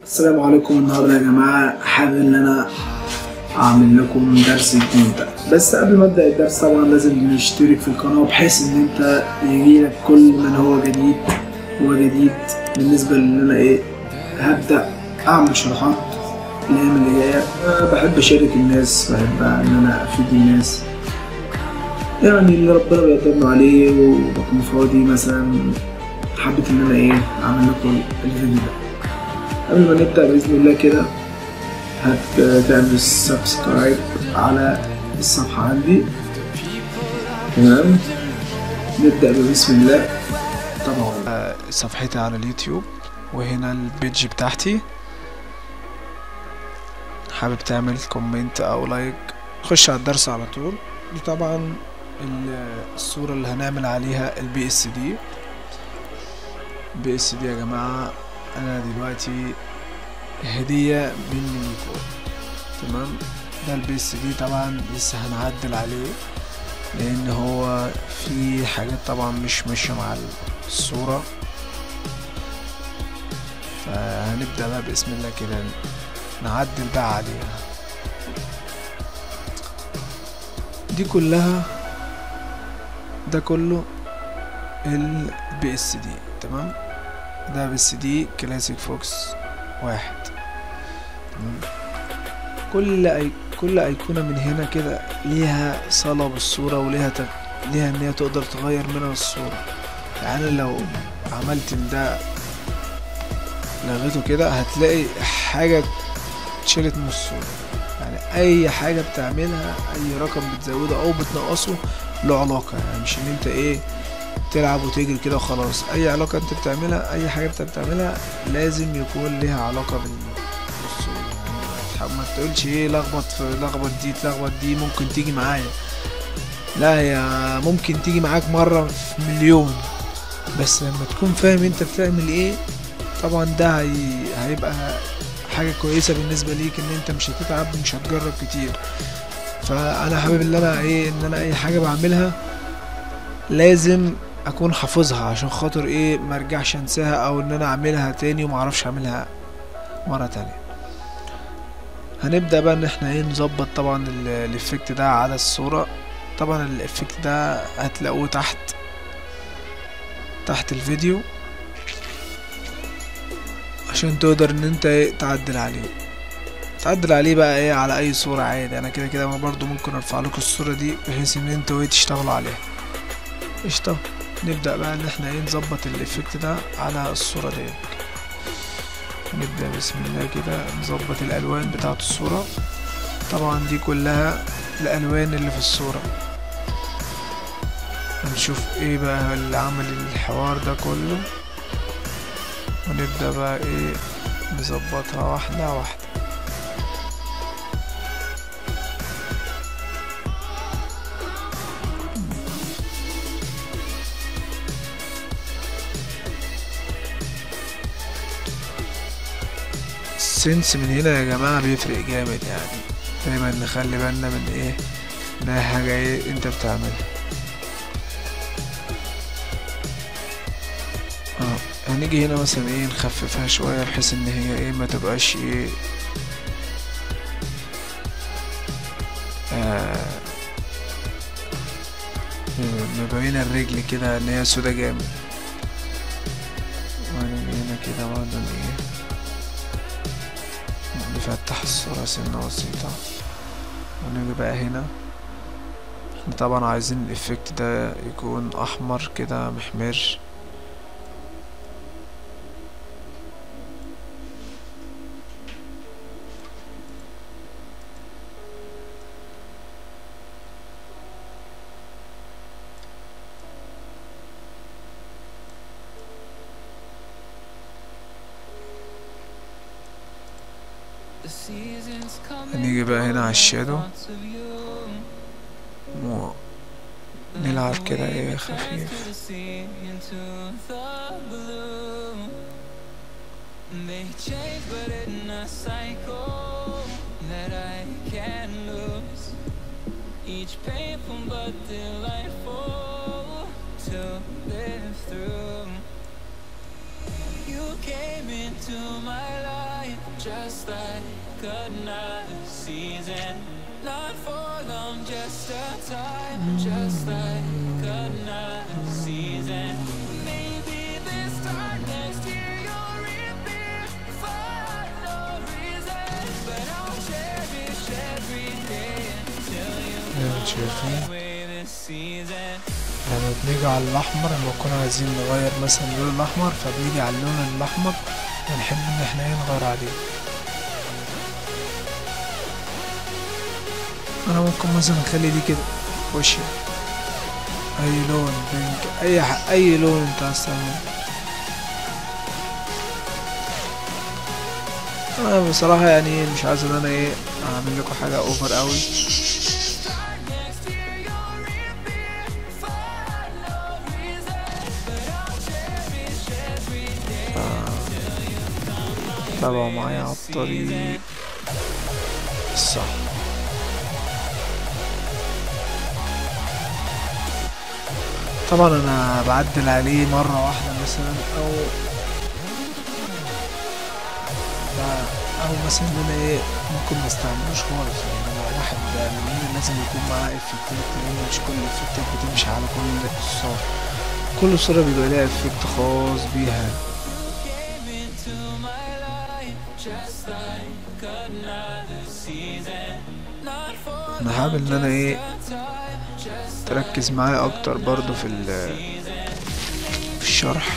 السلام عليكم. النهارده يا جماعه حابب ان انا اعمل لكم درس جديد، بس قبل ما ابدا الدرس طبعا لازم نشترك في القناه بحيث ان انت يجيلك كل من هو جديد بالنسبه لان انا هبدا اعمل شروحات الايام اللي جايه. بحب اشارك الناس، بحب ان انا افيد الناس، يعني اللي ربنا بيقدرنا عليه وبكون فاضي مثلا. حبيت ان انا اعمل لكم الفيديو ده. قبل ما نبدأ بإذن الله كده هتعمل سبسكرايب على الصفحة عندي. تمام، نبدأ بسم الله. طبعا صفحتي على اليوتيوب وهنا البيج بتاعتي. حابب تعمل كومنت او لايك، خش على الدرس على طول. دي طبعا الصورة اللي هنعمل عليها البي اس دي. يا جماعة انا دلوقتي هدية مني ليكم. تمام، ده البي اس دي طبعا لسه هنعدل عليه لان هو في حاجات طبعا مش ماشية مع الصورة، فهنبدأ بقى بسم الله كده نعدل بقى عليها. دي كلها، ده كله البي اس دي. تمام، ده بي اس دي كلاسيك فوكس 1. تمام، كل ايقونة من هنا كده ليها صلة بالصورة وليها ليها ان هي تقدر تغير منها الصورة. يعني لو عملت ده لغيته كده هتلاقي حاجة اتشالت من الصورة. يعني اي حاجة بتعملها، اي رقم بتزوده او بتنقصه له علاقة، يعني مش ان انت تلعب وتجري كده وخلاص. اي علاقة انت بتعملها، اي حاجة انت بتعملها لازم يكون ليها علاقة بالصورة. يعني ما تقولش لخبط دي ممكن تيجي معايا. لا، هي ممكن تيجي معاك مرة في مليون، بس لما تكون فاهم انت بتعمل ايه طبعا ده هيبقى حاجة كويسة بالنسبة ليك، ان انت مش هتتعب ومش هتجرب كتير. فانا حابب ان انا اي حاجة بعملها لازم اكون حافظها عشان خاطر ما ارجعش انساها او ان انا اعملها تاني وما اعرفش اعملها مرة تانية. هنبدأ بقى ان احنا نظبط طبعا الافكت ده على الصورة. طبعا الافكت ده هتلاقوه تحت الفيديو عشان تقدر ان انت تعدل عليه بقى على اي صورة عادي. انا كده برضو ممكن ارفع لكم الصورة دي بحيث ان انتوا تشتغلوا عليها. قشطة، نبدأ بقى ان احنا نظبط الافكت ده على الصورة دي. نبدأ بسم الله كده نظبط الالوان بتاعت الصورة. طبعا دي كلها الالوان اللي في الصورة. هنشوف بقى اللي عمل الحوار ده كله، ونبدأ بقى نظبطها واحدة واحدة. السنس من هنا يا جماعة بيفرق جامد، يعني دايما نخلي بالنا من انها حاجة انت بتعملها. هنيجي هنا مثلا نخففها شوية بحيث ان هي ما تبقاش مبينة الرجل كده ان هي سودا جامد. وهنيجي هنا كده برضه نفتح الصورة سنة بسيطة. ونيجي بقى هنا احنا طبعا عايزين الافكت ده يكون احمر كده محمر. هنيجي بقى هنا على الشادو نلعب كده خفيف. You came into my life شايفين لما بنيجي على الاحمر لما كنا عايزين نغير مثلا اللون الاحمر فبنيجي على اللون الاحمر ونحب ان احنا نغير عليه. انا ممكن مثلا اخلي دي كده وشي اي لون بينك اي لون انت عايز تعمله. انا بصراحة يعني مش عايز ان انا اعمل لكم حاجة اوفر قوي. تابعوا معايا على الطريق الصح. طبعا انا بعدل عليه مرة واحدة مثلا او مثلا ان انا ممكن ما استعملوش خالص. يعني لو واحد مننا لازم يكون معاه افكتات لان مش كل الافكتات بتمشي على كل الصور. كل صورة بيبقى لها افكت خاص بيها. انا حابب ان انا تركز معايا اكتر برضو في الشرح.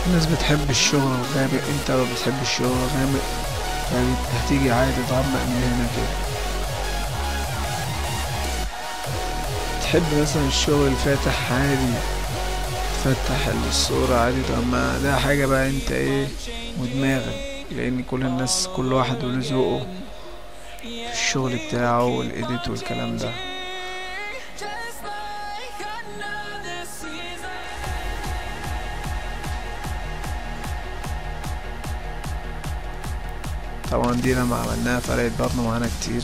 الناس بتحب الشغل الغامق، انت لو بتحب الشغل الغامق يعني هتيجي عادي تغمق من هنا كده. تحب مثلا الشغل الفاتح عادي تفتح الصورة عادي تغمقها. ده حاجة بقى انت ودماغك، لان كل الناس كل واحد وله ذوقه في الشغل بتاعه والايديت والكلام ده. طبعا دي لما عملناها فرقت برضه معانا كتير.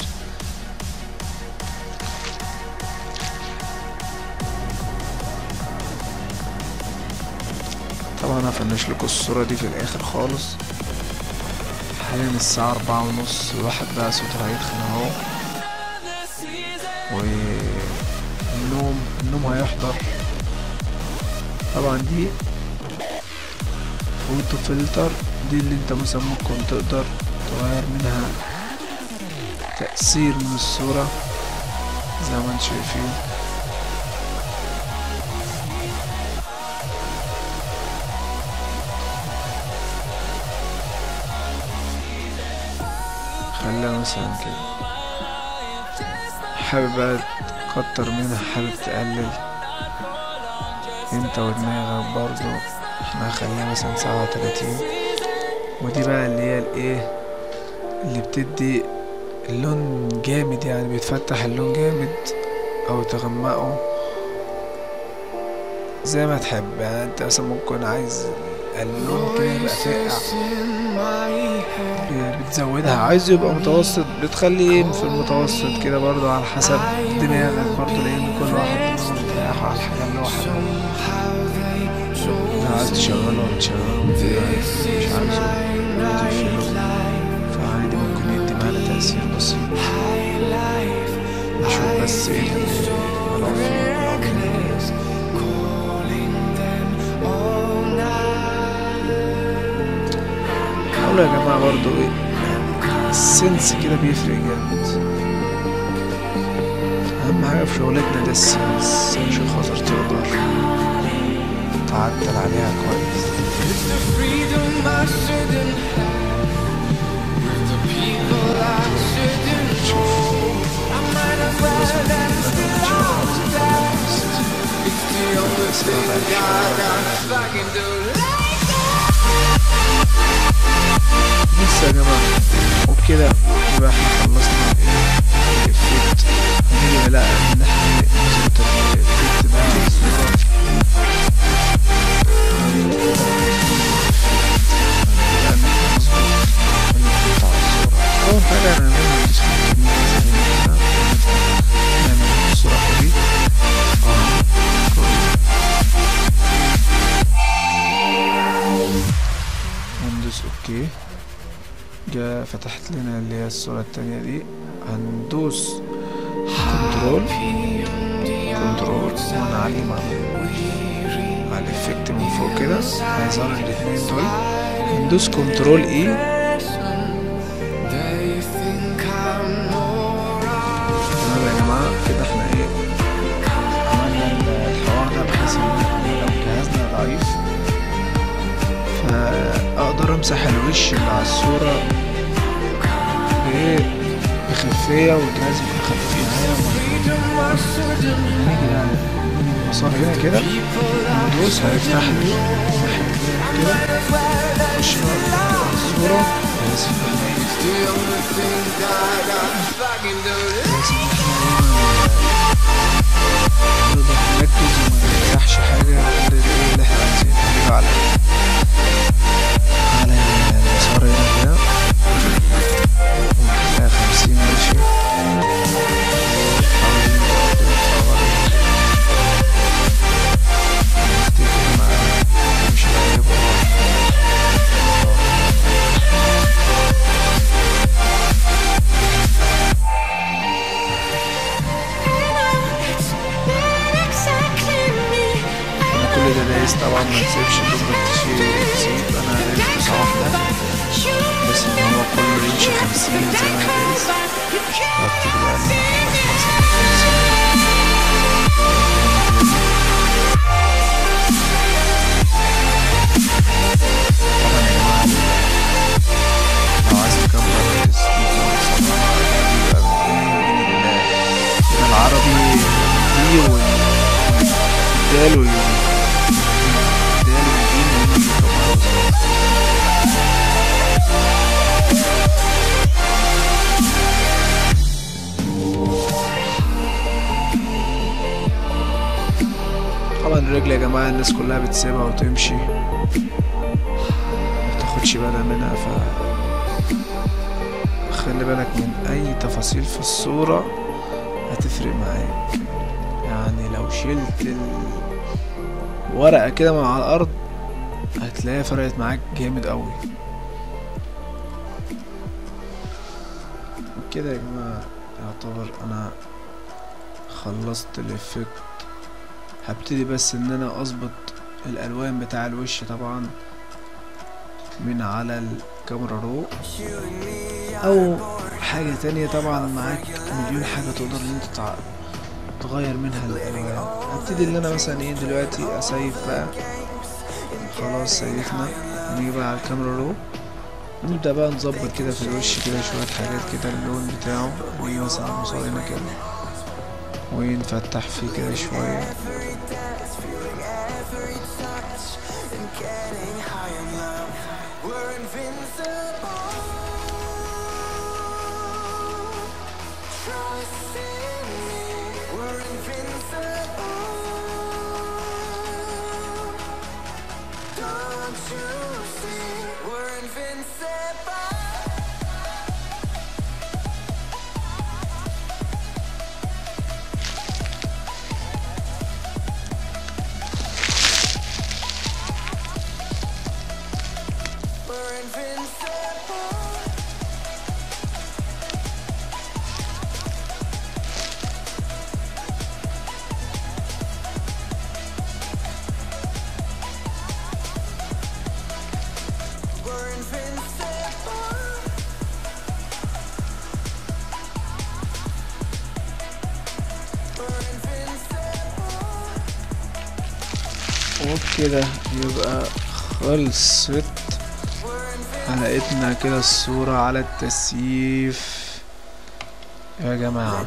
طبعا هفنش لكم الصورة دي في الاخر خالص. حاليا الساعة 4:30 الواحد بقى صوته هيدخن اهو والنوم هيحضر. طبعا دي فوتو فلتر، دي اللي انت مثلا ممكن تقدر تغير منها تأثير من الصورة زي ما انتم شايفين. خليها مثلا كده. حابب بقى تكتر منها، حابب تقلل انت ودماغك برضو. احنا هخليها مثلا 37. ودي بقى اللي هي اللي بتدي اللون جامد، يعني بتفتح اللون جامد او تغمقه زي ما تحب. يعني انت مثلا ممكن عايز اللون كده يبقى فاقع بتزودها، عايز يبقى متوسط بتخليه في المتوسط كده برضو على حسب دماغك برضو، لان كل واحد مرتاح على الحاجة اللي هو حاببها. عايز تشغله وتشغله مش عايزه تقفله فعادي ممكن يدي معانا تأثير بسيط. نشوف بس حاولوا يا جماعة برضو السنس كده بيفرق جامد. أهم حاجة في شغلتنا ده السنس عشان خاطر تقدر تعدل عليها كويس. بس يا جماعة وبكده يبقى احنا خلصنا الإفكت. هنيجي بقى ان احنا نظبط الإفكت ده على الصورة. اوكي، جا فتحت لنا اللي هي الصورة التانية دي. هندوس كنترول ونعلي مع الافكت من فوق كده، هيظهر الاتنين دول. هندوس كنترول اي. تمام يا جماعة، كده احنا ايه عملنا الحوار ده، بحيث ان لو جهازنا ضعيف فاقدر امسح الوش اللي على الصورة بخفية، والجهاز يكون خفيف معايا. نيجي المسار هنا كده ندوس، هيفتح لي ناحية كده، نخش نقعد على الصورة بحيث ان احنا نقدر نركز وما نريحش حاجة غير اللي احنا عايزينه. نيجي على المسار هنا كده، ونخليها 50 ماشي. طبعا ما تسيبش اللوبر تسيب، انا دايس دوسة واحدة بس ان هو كله يمشي 50 زي ما انا دايس. واكتب بقى ان انا خلاص طبعا يا جماعة لو عايز تكبر يبقى العربي دي والدال طبعا الرجل يا جماعة الناس كلها بتسيبها وتمشي، متاخدش بالها منها، خلي بالك من اي تفاصيل في الصورة هتفرق معاك. يعني لو شلت الورقة كده من على الارض هتلاقيها فرقت معاك جامد قوي. كده يا جماعة يعتبر انا خلصت الافكت. هبتدي بس ان انا اظبط الالوان بتاع الوش طبعا من على الكاميرا رو، او حاجة تانية طبعا معاك مليون حاجة تقدر ان انت تغير منها الالوان. هبتدي ان انا مثلا ايه دلوقتي اسيف بقى، خلاص سيفنا. نيجي بقى على الكاميرا رو، نبدأ بقى نظبط كده في الوش كده شوية حاجات كده، اللون بتاعه. نيجي مثلا على المسار هنا كده ونفتح فيه كده شوية. وبكده يبقى خلصت حلقتنا كده الصورة على التسييف يا جماعة.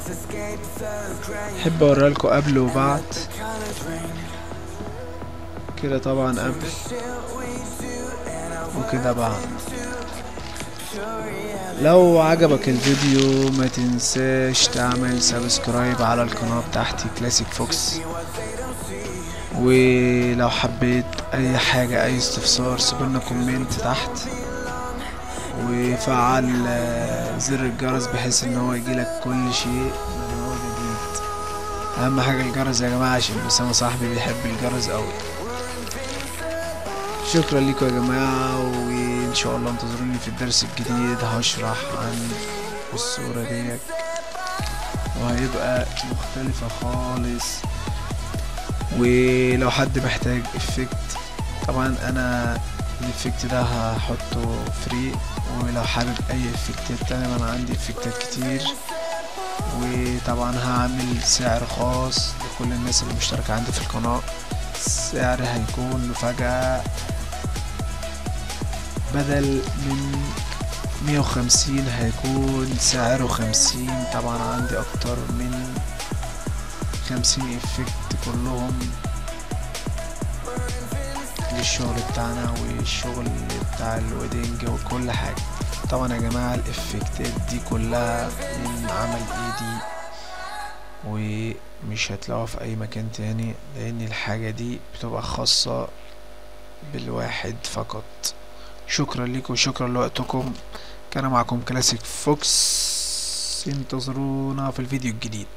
احب اوريلكوا قبل وبعد كده، طبعا قبل وكده بعد. لو عجبك الفيديو ما تنساش تعمل سبسكرايب على القناة بتاعتي كلاسيك فوكس، ولو حبيت اي حاجة اي استفسار سيبولنا كومنت تحت، وفعل زر الجرس بحيث ان هو يجيلك كل شيء من هو جديد. اهم حاجة الجرس يا جماعة، عشان اسامة صاحبي بيحب الجرس اوي. شكرا لكم يا جماعة، وان شاء الله انتظروني في الدرس الجديد. هشرح عن الصورة ديت وهيبقى مختلفة خالص. ولو حد محتاج افكت، طبعا انا الافكت ده هحطه فري، ولو حابب اي افكتات تانية انا عندي افكتات كتير. وطبعا هعمل سعر خاص لكل الناس اللي مشتركة عندي في القناة. السعر هيكون مفاجأة، بدل من 150 هيكون سعره 50. طبعا عندي اكتر من 50 افكت كلهم للشغل بتاعنا والشغل بتاع الويدنج وكل حاجة. طبعا يا جماعة الافكتات دي كلها من عمل ايدي، ومش هتلاقوها في اي مكان تاني، لان الحاجة دي بتبقى خاصة بالواحد فقط. شكرا لكم وشكرا لوقتكم. كان معكم كلاسيك فوكس، انتظرونا في الفيديو الجديد.